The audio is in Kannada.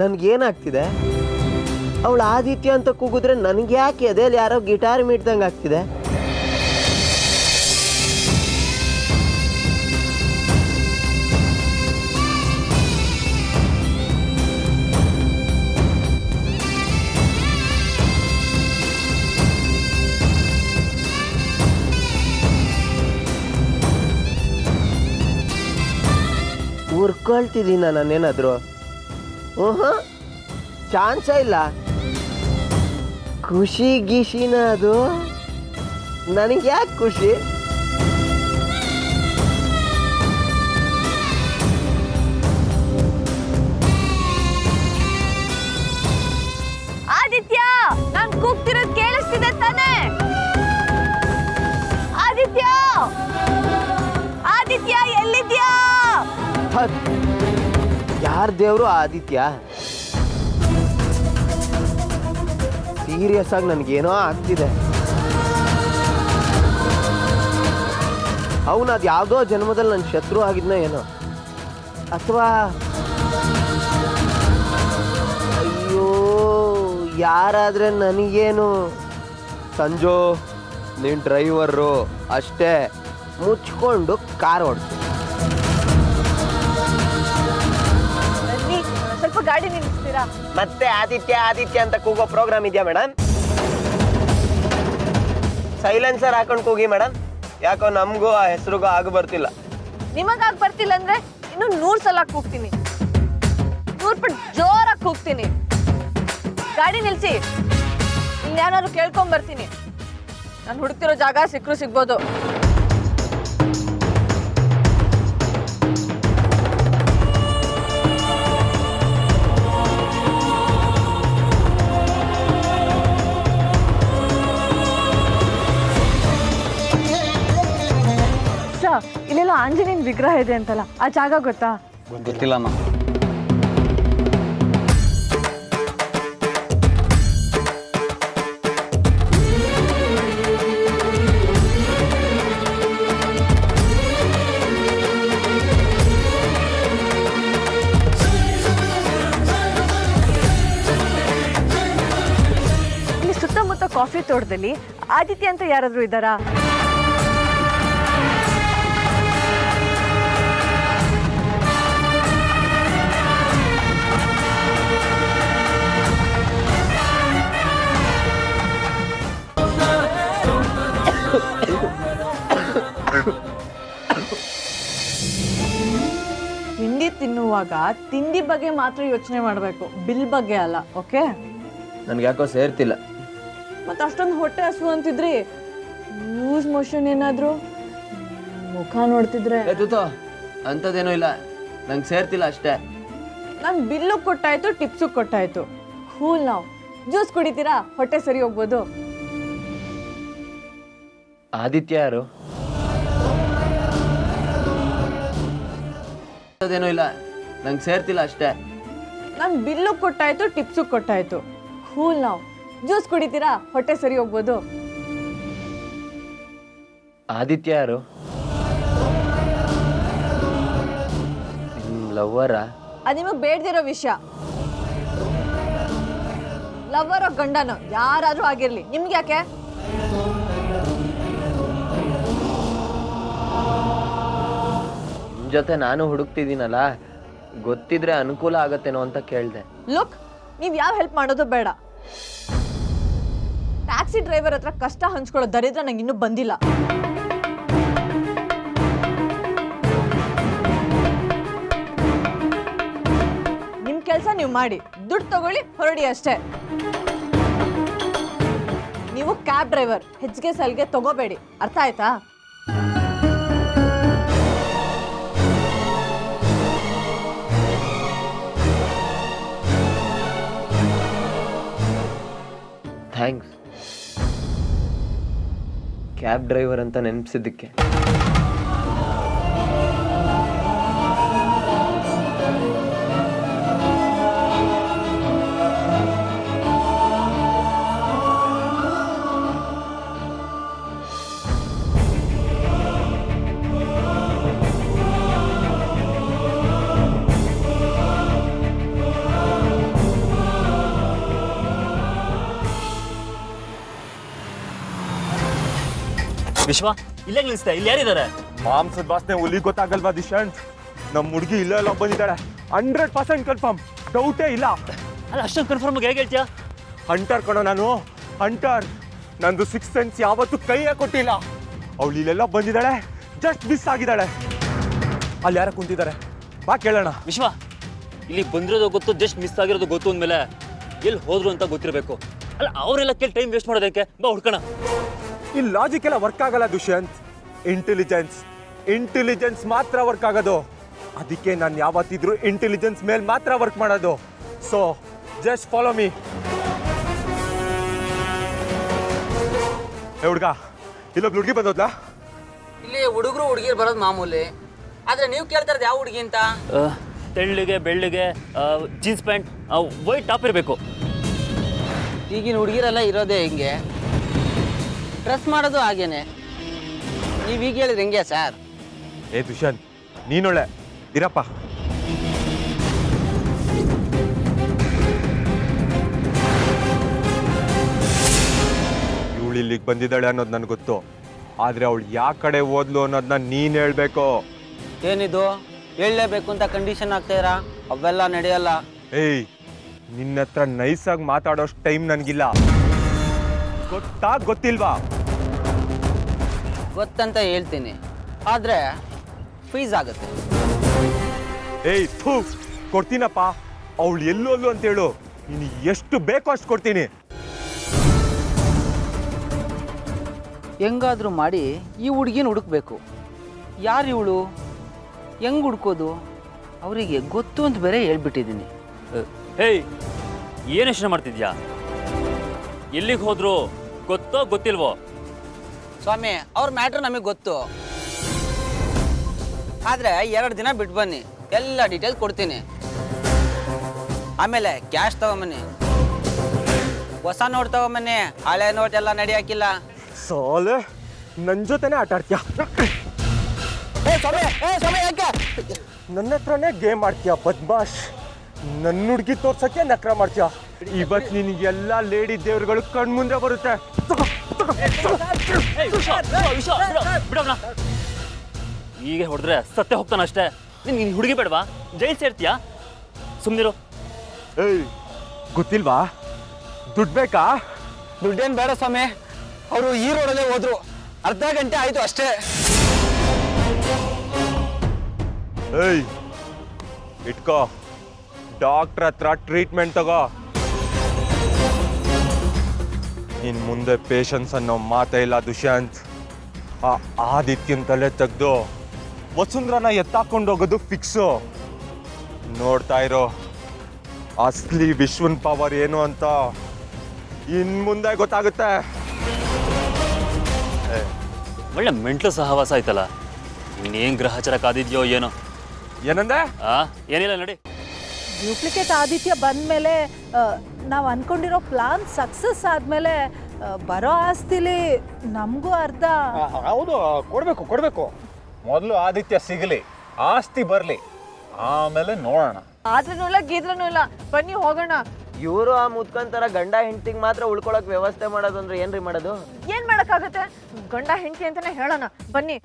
ನನ್ಗೇನಾಗ್ತಿದೆ? ಅವಳು ಆದಿತ್ಯ ಅಂತ ಕೂಗಿದ್ರೆ ನನಗೆ ಯಾಕೆ ಎದೆಯಲ್ಲಿ ಯಾರೋ ಗಿಟಾರ್ ಮೀಟ್ದಂಗೆ ಆಗ್ತಿದೆ? ಉರ್ಕೊಳ್ತಿದ್ದೀನ ನಾನೇನಾದ್ರು? ಚಾನ್ಸೇ ಇಲ್ಲ. ಖುಷಿ ಗಿಷಿನ ಅದು? ನನಗೆ ಯಾಕೆ ಖುಷಿ? ಆದಿತ್ಯ, ನಾನ್ ಕೂಗ್ತಿರೋದ್ ಕೇಳಿಸ್ತಿದೆ ತಾನೇ? ಆದಿತ್ಯ, ಆದಿತ್ಯ ಎಲ್ಲಿದ್ಯಾ? ಯಾರ ದೇವ್ರು ಆದಿತ್ಯ? ಸೀರಿಯಸ್ ಆಗಿ ನನಗೇನೋ ಆಗ್ತಿದೆ. ಅವನು ಅದು ಯಾವುದೋ ಜನ್ಮದಲ್ಲಿ ನನ್ನ ಶತ್ರು ಆಗಿದ್ನೋ ಏನೋ, ಅಥವಾ ಅಯ್ಯೋ ಯಾರಾದ್ರೆ ನನಗೇನು? ಸಂಜು, ನೀನು ಡ್ರೈವರು ಅಷ್ಟೇ, ಮುಚ್ಕೊಂಡು ಕಾರ್ ಓಡಿಸು. ಸ್ವಲ್ಪ ಗಾಡಿ ನಿಲ್ಲಿಸ್ತೀರಾ? ಮತ್ತೆ ಆದಿತ್ಯ ಆದಿತ್ಯ ಅಂತ ಕೂಗೋ ಪ್ರೋಗ್ರಾಮ್ ಇದೆಯಾ ಮೇಡಮ್? ಸೈಲೆನ್ಸರ್ ಹಾಕೊಂಡು ಕೂಗಿ ಮೇಡಮ್. ಯಾಕೋ ನಮಗೂ ಆ ಹೆಸರಿಗೂ ಆಗ ಬರ್ತಿಲ್ಲ. ನಿಮಗಾಗಿ ಬರ್ತಿಲ್ಲ ಅಂದ್ರೆ ಇನ್ನು 100 ಸಲ ಕೂಗ್ತೀನಿ. 100 ಪಟ್ಟು ಜೋರಾಗಿ ಕೂಗ್ತೀನಿ. ಗಾಡಿ ನಿಲ್ಸಿ, ಇನ್ಯಾರು ಕೇಳ್ಕೊಂಡ್ ಬರ್ತೀನಿ. ನಾನು ಹುಡುಕ್ತಿರೋ ಜಾಗ ಸಿಕ್ಕರು ಸಿಗ್ಬೋದು. ಇಲ್ಲೆಲ್ಲ ಆಂಜನೇಯನ ವಿಗ್ರಹ ಇದೆ ಅಂತಲ್ಲ, ಆ ಜಾಗ ಗೊತ್ತಾ? ಗೊತ್ತಿಲ್ಲ ಅಮ್ಮ. ಇಲ್ಲಿ ಸುತ್ತಮುತ್ತ ಕಾಫಿ ತೋಟದಲ್ಲಿ ಆದಿತ್ಯ ಅಂತ ಯಾರಾದ್ರೂ ಇದ್ದಾರಾ? ತಿಂಡಿ ತಿನ್ನುವಾಗ ತಿಂಡಿ ಬಗ್ಗೆ ಮಾತ್ರ ಯೋಚನೆ ಮಾಡಬೇಕು, ಬಿಲ್ ಬಗ್ಗೆ ಅಲ್ಲ. ಓಕೆ? ನನ್ಗೆ ಯಾಕೋ ಸೇರ್ತಿಲ್ಲ. ಮತ್ತೆ ಅಷ್ಟೊಂದು ಹೊಟ್ಟೆ ಹಸು ಅಂತಿದ್ರಿ, ಲೂಸ್ ಮೋಷನ್ ಏನಾದ್ರು, ಮುಖ ನೋಡ್ತಿದ್ರೆ. ಅಂಥದ್ದೇನೂ ಇಲ್ಲ, ನಂಗೆ ಸೇರ್ತಿಲ್ಲ ಅಷ್ಟೇ. ನಾನು ಬಿಲ್ಲು ಕೊಟ್ಟಾಯ್ತು, ಟಿಪ್ಸು ಕೊಟ್ಟಾಯ್ತು. ಕೂಲ್. ನಾವು ಜ್ಯೂಸ್ ಕುಡಿತೀರಾ? ಹೊಟ್ಟೆ ಸರಿ ಹೋಗ್ಬೋದು. ಆದಿತ್ಯ ಯಾರು? ಅದೇನೂ ಇಲ್ಲ, ನಂಗೆ ಸೇರ್ತಿಲ್ಲ ಅಷ್ಟೇ. ನಾನು ಬಿಲ್ಲು ಕೊಟ್ಟಾಯ್ತು, ಟಿಪ್ಸು ಕೊಟ್ಟಾಯ್ತು. ಕೂಲ್. ನಾವು ಜ್ಯೂಸ್ ಕುಡಿತೀರಾ? ಹೊಟ್ಟೆ ಸರಿ ಹೋಗ್ಬೋದು. ಆದಿತ್ಯ ಯಾರು? ಲವ್ವರ? ಅದು ನಿಮಗೆ ಬೇಡದಿರೋ ವಿಷಯ. ಲವ್ವರೋ ಗಂಡನೋ ಯಾರಾದ್ರೂ ಆಗಿರ್ಲಿ, ನಿಮ್ಗೆ ಯಾಕೆ? ನಿಮ್ ಜೊತೆ ನಾನು ಹುಡುಕ್ತಿದ್ದೀನಲ್ಲ, ಗೊತ್ತಿದ್ರೆ ಅನುಕೂಲ ಆಗತ್ತೇನೋ ಅಂತ ಕೇಳಿದೆ. ಲುಕ್, ನೀವು ಯಾವ ಹೆಲ್ಪ್ ಮಾಡೋದು ಬೇಡ. ಟ್ಯಾಕ್ಸಿ ಡ್ರೈವರ್ ಹತ್ರ ಕಷ್ಟ ಹಂಚ್ಕೊಳ್ಳೋ ದರಿದ್ರ ನಂಗೆ ಇನ್ನೂ ಬಂದಿಲ್ಲ. ನಿಮ್ ಕೆಲಸ ನೀವು ಮಾಡಿ, ದುಡ್ಡು ತಗೊಳ್ಳಿ, ಹೊರಡಿ ಅಷ್ಟೇ. ನೀವು ಕ್ಯಾಬ್ ಡ್ರೈವರ್, ಹೆಚ್ಚಿಗೆ ಸಲ್ಗೆ ತಗೋಬೇಡಿ, ಅರ್ಥ ಆಯ್ತಾ? ಥ್ಯಾಂಕ್ಸ್, ಕ್ಯಾಬ್ ಡ್ರೈವರ್ ಅಂತ ನೆನಪಿಸಿದ್ದಕ್ಕೆ. ವಿಶ್ವ ಇಲ್ಲೇ ನಿಲ್ಲಿಸ್ತಾ ಇಲ್ಲಿ ಯಾರಿದ್ದಾರೆ? ಮಾಂಸದ ವಾಸನೆ ಹುಲಿ ಗೊತ್ತಾಗಲ್ವಾ ದಿಶಾಂತ್? ನಮ್ಮ ಹುಡುಗಿ ಇಲ್ಲ ಬಂದಿದ್ದಾಳೆ. 100% ಕನ್ಫರ್ಮ್, ಡೌಟೇ ಇಲ್ಲ. ಅಲ್ಲ ಅಷ್ಟೊಂದು ಕನ್ಫರ್ಮ್ ಹೇಗೆ ಹೇಳ್ತೀಯಾ? ಹಂಟರ್ ಕಣೋ ನಾನು, ಹಂಟರ್. ನಂದು 6th ಸೆನ್ಸ್ ಯಾವತ್ತೂ ಕೈಯೇ ಕೊಟ್ಟಿಲ್ಲ. ಅವಳು ಇಲ್ಲೆಲ್ಲ ಬಂದಿದ್ದಾಳೆ, ಜಸ್ಟ್ ಮಿಸ್ ಆಗಿದ್ದಾಳೆ. ಅಲ್ಲಿ ಯಾರ ಕುಂತಿದ್ದಾರೆ, ಬಾ ಕೇಳೋಣ. ವಿಶ್ವ ಇಲ್ಲಿ ಬಂದಿರೋದು ಗೊತ್ತು, ಜಸ್ಟ್ ಮಿಸ್ ಆಗಿರೋದು ಗೊತ್ತು ಅಂದಮೇಲೆ ಎಲ್ಲಿ ಹೋದ್ರು ಅಂತ ಗೊತ್ತಿರಬೇಕು. ಅಲ್ಲ ಅವರೆಲ್ಲ ಕೇಳಿ ಟೈಮ್ ವೇಸ್ಟ್ ಮಾಡೋದಕ್ಕೆ, ಬಾ ಹುಡ್ಕೋಣ. ಈ ಲಾಜಿಕ್ ಎಲ್ಲ ವರ್ಕ್ ಆಗಲ್ಲ ದುಷ್ಯಂತ್. ಇಂಟೆಲಿಜೆನ್ಸ್ ಮಾತ್ರ ವರ್ಕ್ ಆಗೋದು. ಅದಕ್ಕೆ ನಾನು ಯಾವತ್ತಿದ್ರು ಇಂಟೆಲಿಜೆನ್ಸ್ ಮೇಲೆ ಮಾತ್ರ ವರ್ಕ್ ಮಾಡೋದು. So just follow me. ಹುಡ್ಗ ಇಲ್ಲೊಬ್ಳು ಹುಡುಗಿ ಬಂದೋದ್ಲಾ? ಇಲ್ಲಿ ಹುಡುಗರು ಹುಡುಗಿರು ಬರೋದು ಮಾಮೂಲಿ. ಆದ್ರೆ ನೀವು ಕೇಳ್ತಾ ಇರೋದು ಯಾವ ಹುಡುಗಿ ಅಂತ? ತೆಳ್ಳಿಗೆ ಬೆಳ್ಳಿಗೆ ಜೀನ್ಸ್ ಪ್ಯಾಂಟ್ ವೈಟ್ ಟಾಪ್ ಇರಬೇಕು. ಈಗಿನ ಹುಡುಗಿರೆಲ್ಲ ಇರೋದೇ ಹಿಂಗೆ, ಡ್ರೆಸ್ ಮಾಡೋದು ಹಾಗೇನೆ. ನೀವು ಈಗ ಹೇಳಿದ್ರೆ ಹೆಂಗೆ ಸರ್? ಏ ದುಷ್ಯಂತ್, ನೀನೊಳ್ಳೆ ಇರಪ್ಪ. ಇವಳು ಇಲ್ಲಿಗೆ ಬಂದಿದ್ದಾಳೆ ಅನ್ನೋದು ನನಗೆ ಗೊತ್ತು. ಆದ್ರೆ ಅವಳು ಯಾವ ಕಡೆ ಓದ್ಲು ಅನ್ನೋದನ್ನ ನೀನ್ ಹೇಳ್ಬೇಕು. ಏನಿದು ಹೇಳಲೇಬೇಕು ಅಂತ ಕಂಡೀಷನ್ ಆಗ್ತಾಯಿರಾ? ಅವೆಲ್ಲ ನಡೆಯಲ್ಲ. ಏಯ್, ನಿನ್ನ ಹತ್ರ ನೈಸಾಗಿ ಮಾತಾಡೋಷ್ಟು ಟೈಮ್ ನನಗಿಲ್ಲ. ಗೊತ್ತಿಲ್ವಾ? ಗೊತ್ತಂತ ಹೇಳ್ತೀನಿ, ಆದರೆ ಫೀಸ್ ಆಗುತ್ತೆ. ಏಯ್ ಥೂ, ಕೊಡ್ತೀನಪ್ಪ. ಅವಳು ಎಲ್ಲೋಲ್ಲು ಅಂತೇಳು, ನೀನು ಎಷ್ಟು ಬೇಕೋ ಅಷ್ಟು ಕೊಡ್ತೀನಿ. ಹೆಂಗಾದ್ರೂ ಮಾಡಿ ಈ ಹುಡುಗಿನ ಹುಡುಕ್ಬೇಕು. ಯಾರು ಇವಳು, ಹೆಂಗೆ ಹುಡ್ಕೋದು? ಅವರಿಗೆ ಗೊತ್ತು ಅಂತ ಬೇರೆ ಹೇಳ್ಬಿಟ್ಟಿದ್ದೀನಿ. ಹೇಯ್, ಏನು ಯೋಚನೆ ಮಾಡ್ತಿದ್ಯಾ? ಎಲ್ಲಿಗೆ ಹೋದ್ರು ಗೊತ್ತೋ ಗೊತ್ತಿಲ್ವೋ? ಸ್ವಾಮಿ, ಅವ್ರ ಮ್ಯಾಟ್ರ್ ನಮಗೆ ಗೊತ್ತು. ಆದರೆ 2 ದಿನ ಬಿಟ್ಟು ಬನ್ನಿ, ಎಲ್ಲ ಡೀಟೇಲ್ಸ್ ಕೊಡ್ತೀನಿ. ಆಮೇಲೆ ಕ್ಯಾಶ್ ತಗೊಂಬನ್ನಿ, ಹೊಸ ನೋಟ್ ತಗೊಂಬನ್ನಿ. ಹಳೆ ನೋಟ್ ಎಲ್ಲ ನಡೆಯಾಕಿಲ್ಲ. ಸಾಲೆ ನನ್ನ ಜೊತೆನೇ ಆಟ ಆಡ್ತೀಯ? ಯಾಕೆ ನನ್ನ ಹತ್ರನೇ ಗೇಮ್ ಆಡ್ತೀಯ ಬದ್ಮಾಶ್? ನನ್ನ ಹುಡುಗಿ ತೋರ್ಸಕ್ಕೆ ನಕ್ರ ಮಾಡ್ತೀಯ. ಇವತ್ತು ನಿನಗೆಲ್ಲ ಲೇಡಿ ದೇವ್ರುಗಳು ಕಣ್ಮುಂದೆ ಬರುತ್ತೆ. ಈಗ ಹೊಡೆದ್ರೆ ಸತ್ತೆ ಹೋಗ್ತಾನಷ್ಟೇ. ನಿನ್ಗೆ ಹುಡುಗಿ ಬೇಡವಾ? ಜೈಲ್ ಸೇರ್ತೀಯಾ? ಸುಮ್ಮನಿರು. ಏಯ್, ಗೊತ್ತಿಲ್ವಾ? ದುಡ್ಡು ಬೇಕಾ? ದುಡ್ಡೇನು ಬೇಡ ಸ್ವಾಮಿ. ಅವರು ಈ ರೋಡಲ್ಲೇ ಹೋದ್ರು, ಅರ್ಧ ಗಂಟೆ ಆಯಿತು ಅಷ್ಟೇ. ಏಯ್, ಇಟ್ಕೋ. ಡಾಕ್ಟ್ರ್ ಹತ್ರ ಟ್ರೀಟ್ಮೆಂಟ್ ತಗೋ. ಇನ್ ಮುಂದೆ ಪೇಷನ್ಸ್ ಅನ್ನೋ ಮಾತೇ ಇಲ್ಲ ದುಷ್ಯಂತ್. ಆ ಆದಿತ್ಯನ ತಲೆ ತೆಗ್ದು ವಸುಂಧ್ರನ ಎತ್ತಾಕೊಂಡು ಹೋಗೋದು ಫಿಕ್ಸು. ನೋಡ್ತಾ ಇರೋ, ಅಸ್ಲಿ ವಿಶ್ವನ್ ಪವರ್ ಏನು ಅಂತ ಇನ್ ಮುಂದೆ ಗೊತ್ತಾಗುತ್ತೆ. ಒಳ್ಳೆ ಮೆಂಟ್ಲು ಸಹವಾಸ ಆಯ್ತಲ್ಲ. ಇನ್ನೇನು ಗ್ರಹಚಾರ ಕಾದಿದ್ಯೋ ಏನೋ. ಏನಂದೆ? ಏನಿಲ್ಲ ನೋಡಿ. ಡ್ಯೂಪ್ಲಿಕೇಟ್ ಆದಿತ್ಯ ಬಂದಮೇಲೆ ನಾವು ಅಂದ್ಕೊಂಡಿರೋ ಪ್ಲಾನ್ ಸಕ್ಸಸ್ ಆದಮೇಲೆ ಬರೋ ಆಸ್ತಿಲಿ ನಮಗೂ ಅರ್ಧ. ಹೌದು, ಕೊಡಬೇಕು. ಮೊದಲು ಆದಿತ್ಯ ಸಿಗಲಿ, ಆಸ್ತಿ ಬರಲಿ, ಆಮೇಲೆ ನೋಡೋಣ. ಆದ್ರೂ ಇಲ್ಲ ಗೀದ್ರೂ ಇಲ್ಲ, ಬನ್ನಿ ಹೋಗೋಣ. ಇವರು ಆ ಮುತ್ಕಂತರ ಗಂಡ ಹೆಂಡತಿಗೆ ಮಾತ್ರ ಉಳ್ಕೊಳಕ್ ವ್ಯವಸ್ಥೆ ಮಾಡೋದು ಅಂದ್ರೆ ಏನ್ರಿ ಮಾಡೋದು? ಏನ್ ಮಾಡಕ್ಕಾಗತ್ತೆ? ಗಂಡ ಹೆಂಡತಿ ಅಂತಾನೆ ಹೇಳೋಣ ಬನ್ನಿ.